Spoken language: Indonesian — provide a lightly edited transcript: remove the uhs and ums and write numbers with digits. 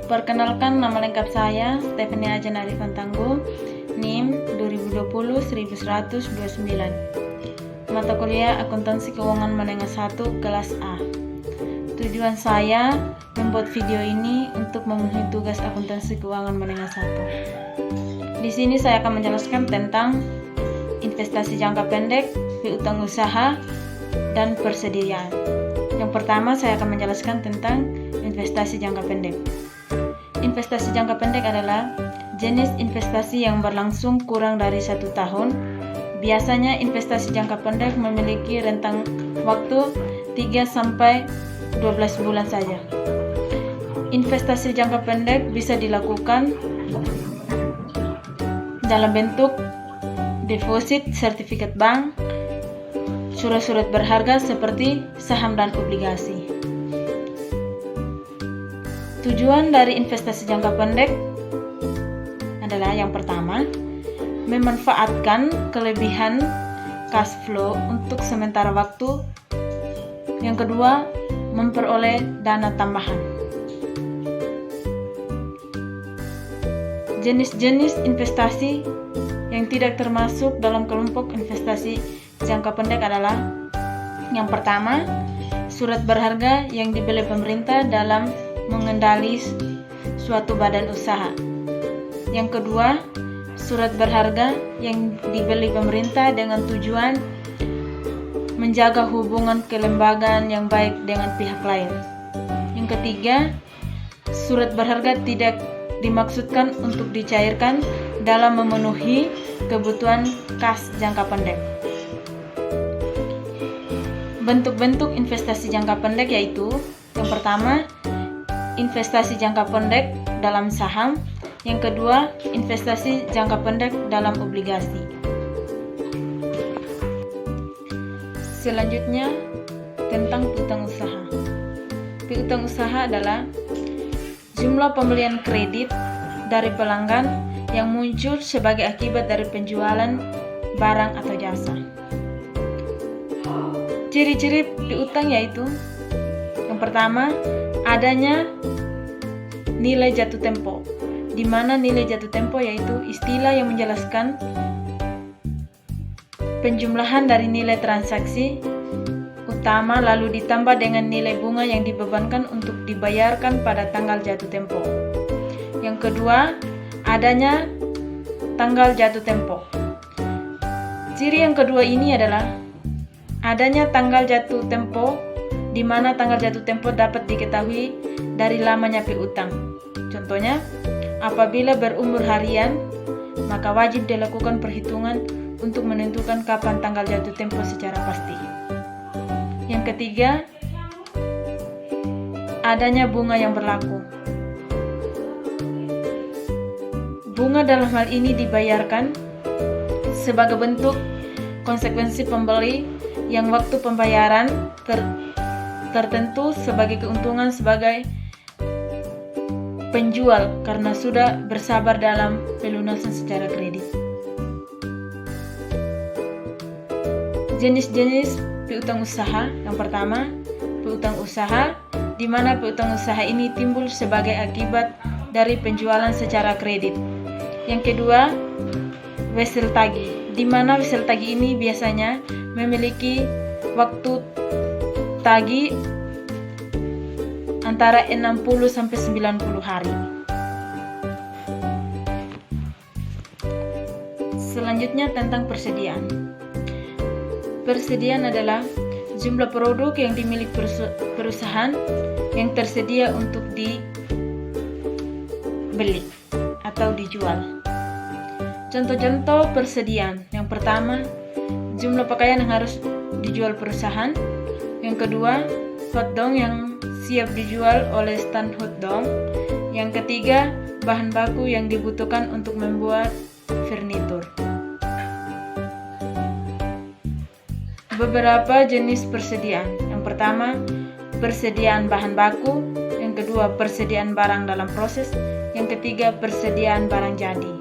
Perkenalkan, nama lengkap saya Stephanie Ajan Arifan Tangguh, NIM 2020-1129. Mata kuliah Akuntansi Keuangan Menengah 1 kelas A. Tujuan saya membuat video ini untuk memenuhi tugas Akuntansi Keuangan Menengah 1. Di sini saya akan menjelaskan tentang investasi jangka pendek, piutang usaha, dan persediaan. Yang pertama, saya akan menjelaskan tentang investasi jangka pendek. Investasi jangka pendek adalah jenis investasi yang berlangsung kurang dari 1 tahun. Biasanya investasi jangka pendek memiliki rentang waktu 3-12 bulan saja. Investasi jangka pendek bisa dilakukan dalam bentuk deposit, sertifikat bank, surat-surat berharga seperti saham dan obligasi. Tujuan dari investasi jangka pendek adalah yang pertama, memanfaatkan kelebihan cash flow untuk sementara waktu. Yang kedua, memperoleh dana tambahan. Jenis-jenis investasi yang tidak termasuk dalam kelompok investasi jangka pendek adalah yang pertama, surat berharga yang dibeli pemerintah dalam mengendali suatu badan usaha. Yang kedua, surat berharga yang dibeli pemerintah dengan tujuan menjaga hubungan kelembagaan yang baik dengan pihak lain. Yang ketiga, surat berharga tidak dimaksudkan untuk dicairkan dalam memenuhi kebutuhan kas jangka pendek. Bentuk-bentuk investasi jangka pendek yaitu yang pertama, investasi jangka pendek dalam saham. Yang kedua, investasi jangka pendek dalam obligasi. Selanjutnya, tentang piutang usaha. Piutang usaha adalah jumlah pembelian kredit dari pelanggan yang muncul sebagai akibat dari penjualan barang atau jasa. Ciri-ciri piutang yaitu yang pertama, adanya nilai jatuh tempo, di mana nilai jatuh tempo yaitu istilah yang menjelaskan penjumlahan dari nilai transaksi utama lalu ditambah dengan nilai bunga yang dibebankan untuk dibayarkan pada tanggal jatuh tempo. Yang kedua, adanya tanggal jatuh tempo. Ciri yang kedua ini adalah adanya tanggal jatuh tempo, di mana tanggal jatuh tempo dapat diketahui dari lamanya piutang. Contohnya, apabila berumur harian, maka wajib dilakukan perhitungan untuk menentukan kapan tanggal jatuh tempo secara pasti. Yang ketiga, adanya bunga yang berlaku. Bunga dalam hal ini dibayarkan sebagai bentuk konsekuensi pembeli yang waktu pembayaran tertentu sebagai keuntungan sebagai penjual karena sudah bersabar dalam pelunasan secara kredit. Jenis-jenis piutang usaha. Yang pertama, piutang usaha, di mana piutang usaha ini timbul sebagai akibat dari penjualan secara kredit. Yang kedua, wesel tagih, di mana wesel tagih ini biasanya memiliki waktu tagih antara 60-90 hari. Selanjutnya tentang persediaan. Persediaan adalah jumlah produk yang dimiliki perusahaan yang tersedia untuk dibeli atau dijual. Contoh-contoh persediaan. Yang pertama, jumlah pakaian yang harus dijual perusahaan. Yang kedua, hotdog yang siap dijual oleh stand hotdog. Yang ketiga, bahan baku yang dibutuhkan untuk membuat furnitur. Beberapa jenis persediaan. Yang pertama, persediaan bahan baku. Yang kedua, persediaan barang dalam proses. Yang ketiga, persediaan barang jadi.